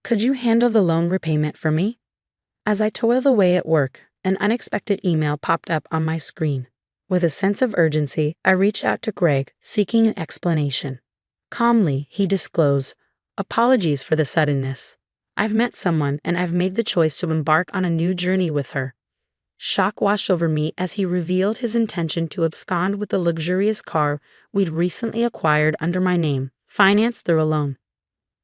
Could you handle the loan repayment for me? As I toiled away at work, an unexpected email popped up on my screen. With a sense of urgency, I reached out to Greg, seeking an explanation. Calmly, he disclosed, "Apologies for the suddenness. I've met someone and I've made the choice to embark on a new journey with her." Shock washed over me as he revealed his intention to abscond with the luxurious car we'd recently acquired under my name, financed through a loan.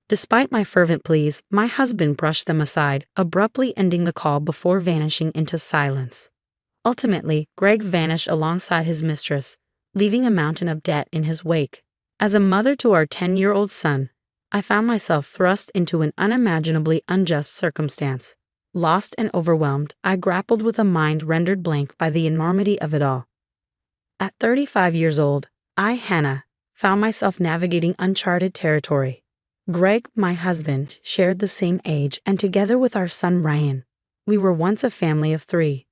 Despite my fervent pleas, my husband brushed them aside, abruptly ending the call before vanishing into silence. Ultimately, Greg vanished alongside his mistress, leaving a mountain of debt in his wake. As a mother to our 10-year-old son, I found myself thrust into an unimaginably unjust circumstance. Lost and overwhelmed, I grappled with a mind rendered blank by the enormity of it all. At 35 years old, I, Hannah, found myself navigating uncharted territory. Greg, my husband, shared the same age, and together with our son Ryan, we were once a family of 3.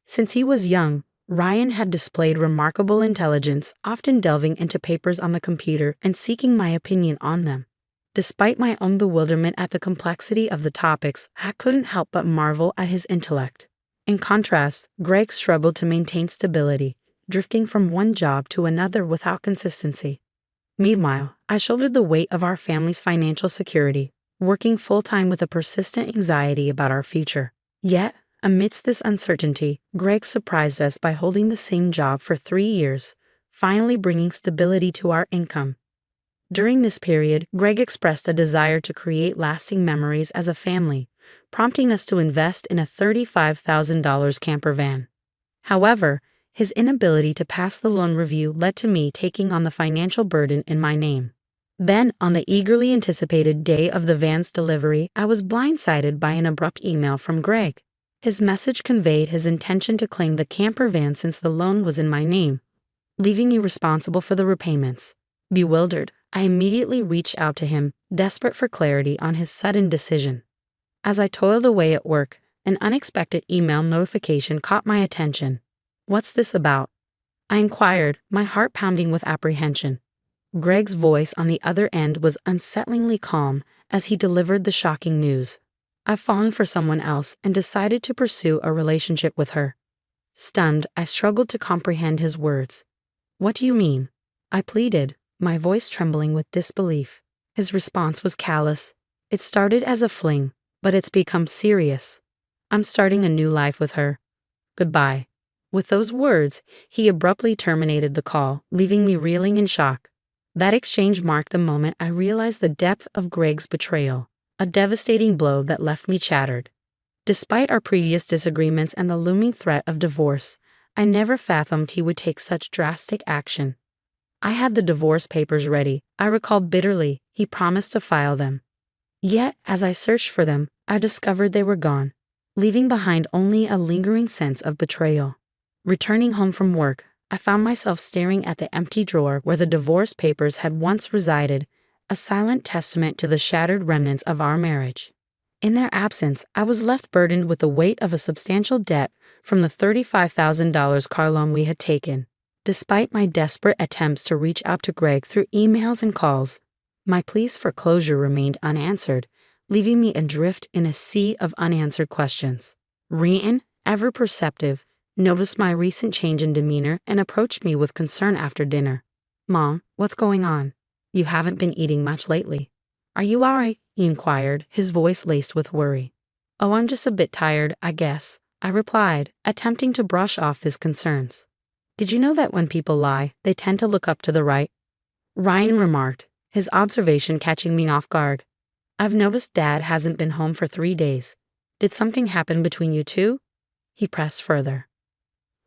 Since he was young, Ryan had displayed remarkable intelligence, often delving into papers on the computer and seeking my opinion on them. Despite my own bewilderment at the complexity of the topics, I couldn't help but marvel at his intellect. In contrast, Greg struggled to maintain stability, drifting from one job to another without consistency. Meanwhile, I shouldered the weight of our family's financial security, working full-time with a persistent anxiety about our future. Yet, amidst this uncertainty, Greg surprised us by holding the same job for 3 years, finally bringing stability to our income. During this period, Greg expressed a desire to create lasting memories as a family, prompting us to invest in a $35,000 camper van. However, his inability to pass the loan review led to me taking on the financial burden in my name. Then, on the eagerly anticipated day of the van's delivery, I was blindsided by an abrupt email from Greg. His message conveyed his intention to claim the camper van since the loan was in my name, leaving me responsible for the repayments. Bewildered, I immediately reached out to him, desperate for clarity on his sudden decision. As I toiled away at work, an unexpected email notification caught my attention. "What's this about?" I inquired, my heart pounding with apprehension. Greg's voice on the other end was unsettlingly calm as he delivered the shocking news. "I've fallen for someone else and decided to pursue a relationship with her." Stunned, I struggled to comprehend his words. "What do you mean?" I pleaded, my voice trembling with disbelief. His response was callous. "It started as a fling, but it's become serious. I'm starting a new life with her. Goodbye." With those words, he abruptly terminated the call, leaving me reeling in shock. That exchange marked the moment I realized the depth of Greg's betrayal, a devastating blow that left me shattered. Despite our previous disagreements and the looming threat of divorce, I never fathomed he would take such drastic action. I had the divorce papers ready, I recalled bitterly. He promised to file them. Yet, as I searched for them, I discovered they were gone, leaving behind only a lingering sense of betrayal. Returning home from work, I found myself staring at the empty drawer where the divorce papers had once resided, a silent testament to the shattered remnants of our marriage. In their absence, I was left burdened with the weight of a substantial debt from the $35,000 car loan we had taken. Despite my desperate attempts to reach out to Greg through emails and calls, my pleas for closure remained unanswered, leaving me adrift in a sea of unanswered questions. Ryan, ever perceptive, noticed my recent change in demeanor and approached me with concern after dinner. "Mom, what's going on? You haven't been eating much lately." "Are you all right?" he inquired, his voice laced with worry. "Oh, I'm just a bit tired, I guess," I replied, attempting to brush off his concerns. "Did you know that when people lie, they tend to look up to the right?" Ryan remarked, his observation catching me off guard. "I've noticed Dad hasn't been home for 3 days. Did something happen between you two?" He pressed further.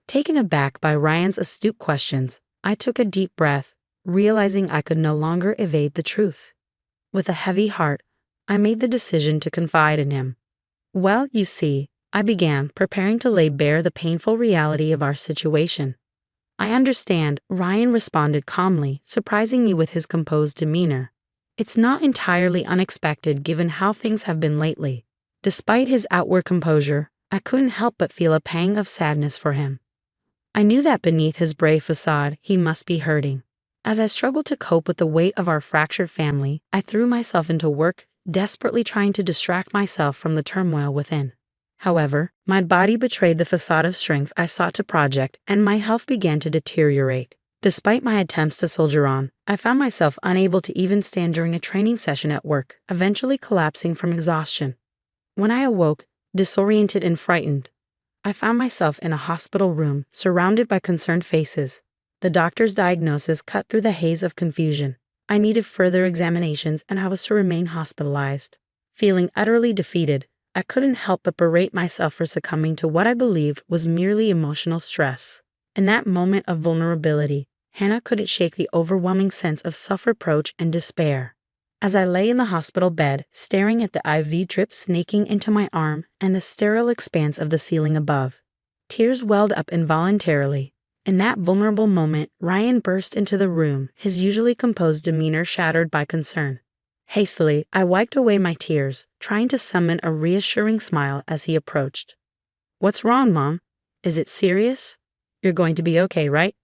Taken aback by Ryan's astute questions, I took a deep breath, realizing I could no longer evade the truth. With a heavy heart, I made the decision to confide in him. "Well, you see," I began, preparing to lay bare the painful reality of our situation. "I understand," Ryan responded calmly, surprising me with his composed demeanor. "It's not entirely unexpected given how things have been lately." Despite his outward composure, I couldn't help but feel a pang of sadness for him. I knew that beneath his brave facade, he must be hurting. As I struggled to cope with the weight of our fractured family, I threw myself into work, desperately trying to distract myself from the turmoil within. However, my body betrayed the facade of strength I sought to project, and my health began to deteriorate. Despite my attempts to soldier on, I found myself unable to even stand during a training session at work, eventually collapsing from exhaustion. When I awoke, disoriented and frightened, I found myself in a hospital room, surrounded by concerned faces. The doctor's diagnosis cut through the haze of confusion. I needed further examinations, and I was to remain hospitalized. Feeling utterly defeated, I couldn't help but berate myself for succumbing to what I believed was merely emotional stress. In that moment of vulnerability, Hannah couldn't shake the overwhelming sense of self-reproach and despair. As I lay in the hospital bed, staring at the IV drip snaking into my arm and the sterile expanse of the ceiling above, tears welled up involuntarily. In that vulnerable moment, Ryan burst into the room, his usually composed demeanor shattered by concern. Hastily, I wiped away my tears, trying to summon a reassuring smile as he approached. "What's wrong, Mom? Is it serious? You're going to be okay, right?"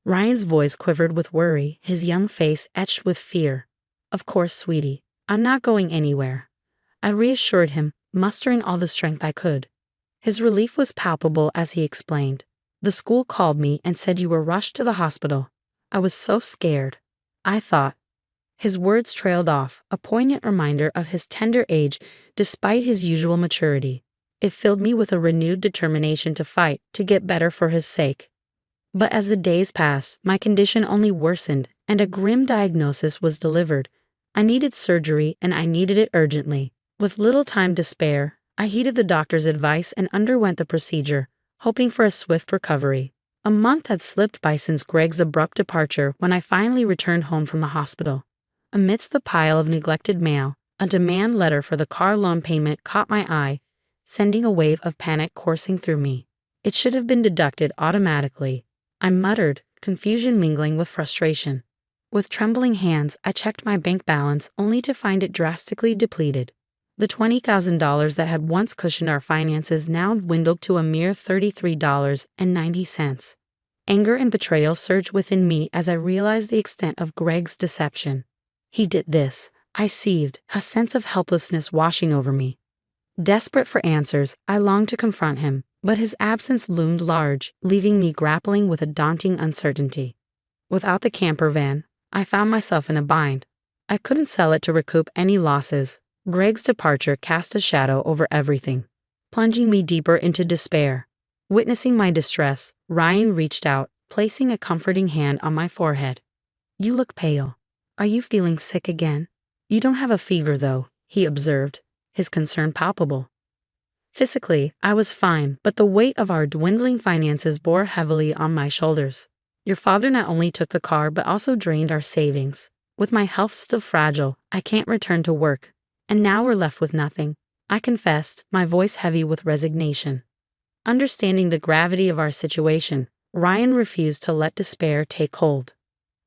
Ryan's voice quivered with worry, his young face etched with fear. "Of course, sweetie. I'm not going anywhere," I reassured him, mustering all the strength I could. His relief was palpable as he explained. "The school called me and said you were rushed to the hospital. I was so scared. I thought—" His words trailed off, a poignant reminder of his tender age despite his usual maturity. It filled me with a renewed determination to fight, to get better for his sake. But as the days passed, my condition only worsened, and a grim diagnosis was delivered. I needed surgery, and I needed it urgently. With little time to spare, I heeded the doctor's advice and underwent the procedure, hoping for a swift recovery. A month had slipped by since Greg's abrupt departure when I finally returned home from the hospital. Amidst the pile of neglected mail, a demand letter for the car loan payment caught my eye, sending a wave of panic coursing through me. It should have been deducted automatically, I muttered, confusion mingling with frustration. With trembling hands, I checked my bank balance only to find it drastically depleted. The $20,000 that had once cushioned our finances now dwindled to a mere $33.90. Anger and betrayal surged within me as I realized the extent of Greg's deception. "He did this," I seethed, a sense of helplessness washing over me. Desperate for answers, I longed to confront him, but his absence loomed large, leaving me grappling with a daunting uncertainty. Without the camper van, I found myself in a bind. I couldn't sell it to recoup any losses. Greg's departure cast a shadow over everything, plunging me deeper into despair. Witnessing my distress, Ryan reached out, placing a comforting hand on my forehead. "You look pale. Are you feeling sick again?" "You don't have a fever, though," he observed, his concern palpable. Physically, I was fine, but the weight of our dwindling finances bore heavily on my shoulders. "Your father not only took the car but also drained our savings. With my health still fragile, I can't return to work. And now we're left with nothing," I confessed, my voice heavy with resignation. Understanding the gravity of our situation, Ryan refused to let despair take hold.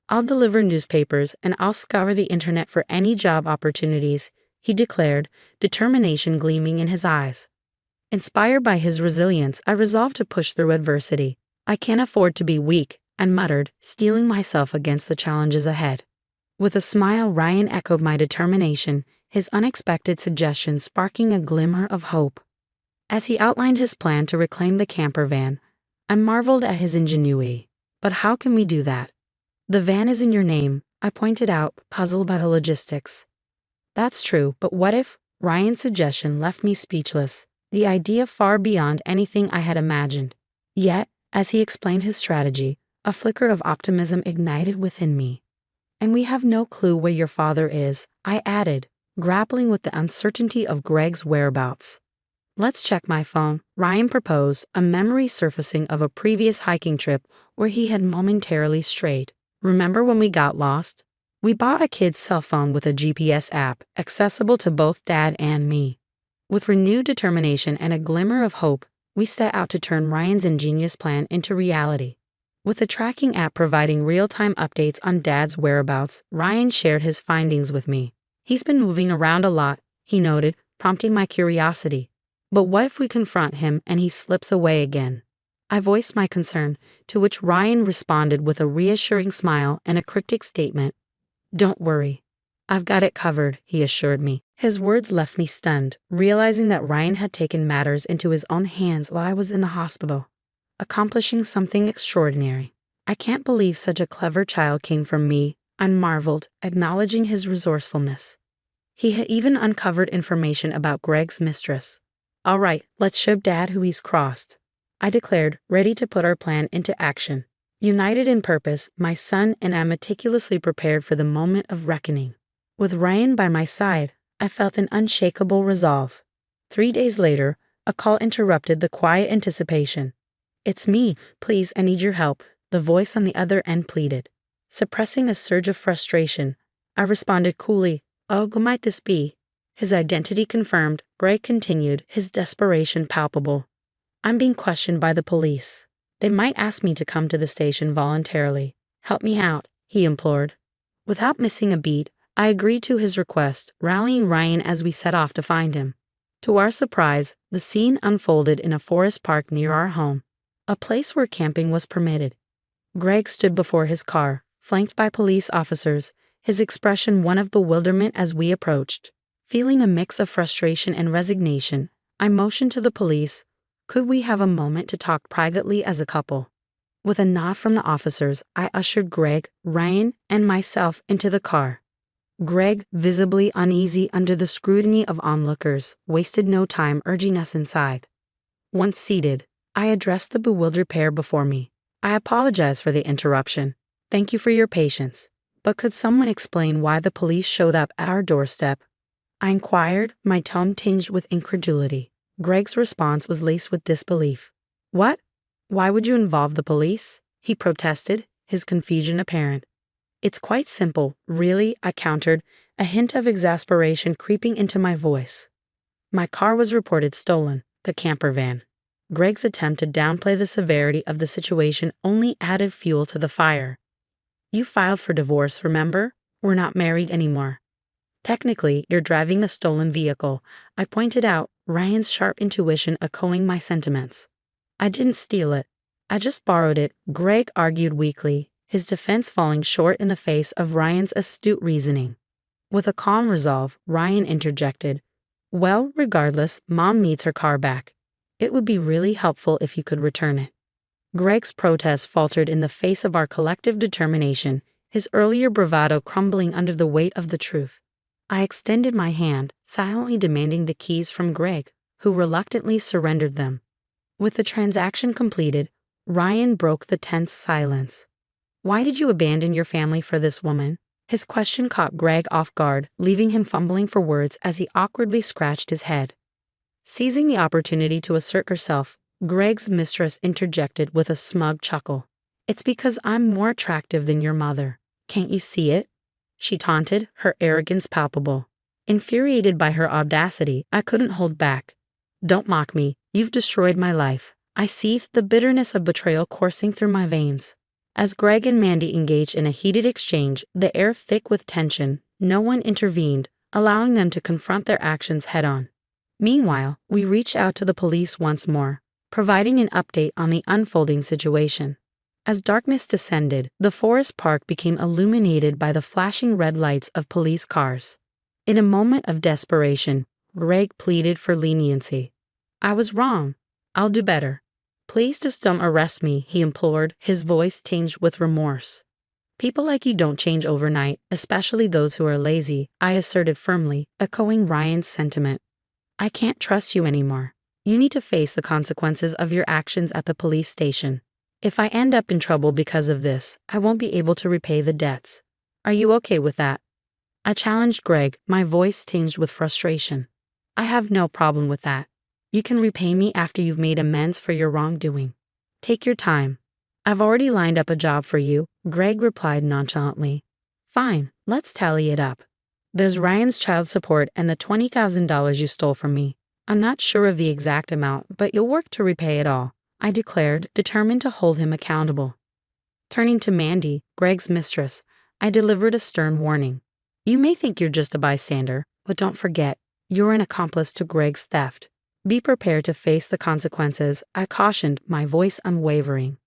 "I'll deliver newspapers and I'll scour the internet for any job opportunities," he declared, determination gleaming in his eyes. Inspired by his resilience, I resolved to push through adversity. "I can't afford to be weak," I muttered, steeling myself against the challenges ahead. With a smile, Ryan echoed my determination, his unexpected suggestion sparking a glimmer of hope. As he outlined his plan to reclaim the camper van, I marveled at his ingenuity. "But how can we do that?" "The van is in your name," I pointed out, puzzled by the logistics. "That's true, but what if?" Ryan's suggestion left me speechless, the idea far beyond anything I had imagined. Yet, as he explained his strategy, a flicker of optimism ignited within me. "And we have no clue where your father is," I added, grappling with the uncertainty of Greg's whereabouts. "Let's check my phone," Ryan proposed, a memory surfacing of a previous hiking trip where he had momentarily strayed. "Remember when we got lost? We bought a kid's cell phone with a GPS app, accessible to both Dad and me." With renewed determination and a glimmer of hope, we set out to turn Ryan's ingenious plan into reality. With the tracking app providing real-time updates on Dad's whereabouts, Ryan shared his findings with me. "He's been moving around a lot," he noted, prompting my curiosity. "But what if we confront him and he slips away again?" I voiced my concern, to which Ryan responded with a reassuring smile and a cryptic statement. "Don't worry. I've got it covered," he assured me, His words left me stunned, realizing that Ryan had taken matters into his own hands while I was in the hospital, accomplishing something extraordinary. I can't believe such a clever child came from me, I marveled, acknowledging his resourcefulness. He had even uncovered information about Greg's mistress. All right, let's show Dad who he's crossed, I declared, ready to put our plan into action. United in purpose, my son and I meticulously prepared for the moment of reckoning. With Ryan by my side, I felt an unshakable resolve. 3 days later, a call interrupted the quiet anticipation. It's me, please, I need your help, the voice on the other end pleaded. Suppressing a surge of frustration, I responded coolly, oh, who might this be? His identity confirmed, Greg continued, his desperation palpable. I'm being questioned by the police. They might ask me to come to the station voluntarily. Help me out, he implored. Without missing a beat, I agreed to his request, rallying Ryan as we set off to find him. To our surprise, the scene unfolded in a forest park near our home, a place where camping was permitted. Greg stood before his car, flanked by police officers, his expression one of bewilderment as we approached. Feeling a mix of frustration and resignation, I motioned to the police, could we have a moment to talk privately as a couple? With a nod from the officers, I ushered Greg, Ryan, and myself into the car. Greg, visibly uneasy under the scrutiny of onlookers, wasted no time urging us inside. Once seated, I addressed the bewildered pair before me. I apologize for the interruption. Thank you for your patience. But could someone explain why the police showed up at our doorstep? I inquired, my tone tinged with incredulity. Greg's response was laced with disbelief. What? Why would you involve the police? He protested, his confusion apparent. It's quite simple, really, I countered, a hint of exasperation creeping into my voice. My car was reported stolen, the camper van. Greg's attempt to downplay the severity of the situation only added fuel to the fire. You filed for divorce, remember? We're not married anymore. Technically, you're driving a stolen vehicle, I pointed out, Ryan's sharp intuition echoing my sentiments. I didn't steal it. I just borrowed it, Greg argued weakly, his defense falling short in the face of Ryan's astute reasoning. With a calm resolve, Ryan interjected, well, regardless, Mom needs her car back. It would be really helpful if you could return it. Greg's protest faltered in the face of our collective determination, his earlier bravado crumbling under the weight of the truth. I extended my hand, silently demanding the keys from Greg, who reluctantly surrendered them. With the transaction completed, Ryan broke the tense silence. Why did you abandon your family for this woman? His question caught Greg off guard, leaving him fumbling for words as he awkwardly scratched his head. Seizing the opportunity to assert herself, Greg's mistress interjected with a smug chuckle. It's because I'm more attractive than your mother. Can't you see it? She taunted, her arrogance palpable. Infuriated by her audacity, I couldn't hold back. Don't mock me, you've destroyed my life. I seethed, the bitterness of betrayal coursing through my veins. As Greg and Mandy engaged in a heated exchange, the air thick with tension, no one intervened, allowing them to confront their actions head-on. Meanwhile, we reached out to the police once more, providing an update on the unfolding situation. As darkness descended, the forest park became illuminated by the flashing red lights of police cars. In a moment of desperation, Greg pleaded for leniency. I was wrong. I'll do better. Please just don't arrest me, he implored, his voice tinged with remorse. People like you don't change overnight, especially those who are lazy, I asserted firmly, echoing Ryan's sentiment. I can't trust you anymore. You need to face the consequences of your actions at the police station. If I end up in trouble because of this, I won't be able to repay the debts. Are you okay with that? I challenged Greg, my voice tinged with frustration. I have no problem with that. You can repay me after you've made amends for your wrongdoing. Take your time. I've already lined up a job for you, Greg replied nonchalantly. Fine, let's tally it up. There's Ryan's child support and the $20,000 you stole from me. I'm not sure of the exact amount, but you'll work to repay it all, I declared, determined to hold him accountable. Turning to Mandy, Greg's mistress, I delivered a stern warning. You may think you're just a bystander, but don't forget, you're an accomplice to Greg's theft. Be prepared to face the consequences, I cautioned, my voice unwavering.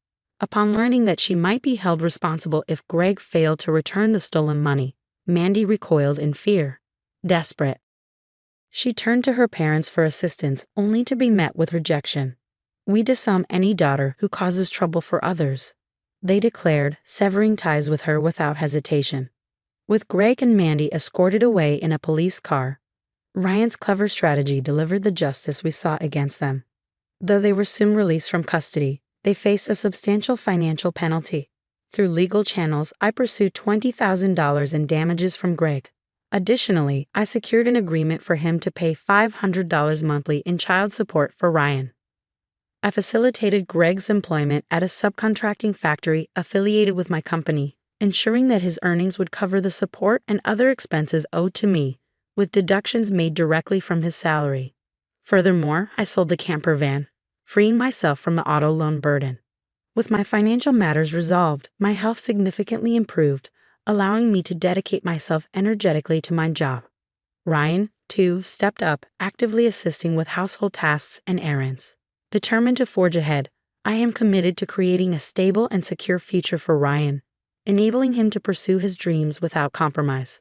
Upon learning that she might be held responsible if Greg failed to return the stolen money, Mandy recoiled in fear. Desperate, She turned to her parents for assistance only to be met with rejection. "We disown any daughter who causes trouble for others," they declared, severing ties with her without hesitation. With Greg and Mandy escorted away in a police car, Ryan's clever strategy delivered the justice we sought against them. Though they were soon released from custody, they faced a substantial financial penalty. Through legal channels, I pursued $20,000 in damages from Greg. Additionally, I secured an agreement for him to pay $500 monthly in child support for Ryan. I facilitated Greg's employment at a subcontracting factory affiliated with my company, ensuring that his earnings would cover the support and other expenses owed to me, with deductions made directly from his salary. Furthermore, I sold the camper van, freeing myself from the auto loan burden. With my financial matters resolved, my health significantly improved, allowing me to dedicate myself energetically to my job. Ryan, too, stepped up, actively assisting with household tasks and errands. Determined to forge ahead, I am committed to creating a stable and secure future for Ryan, enabling him to pursue his dreams without compromise.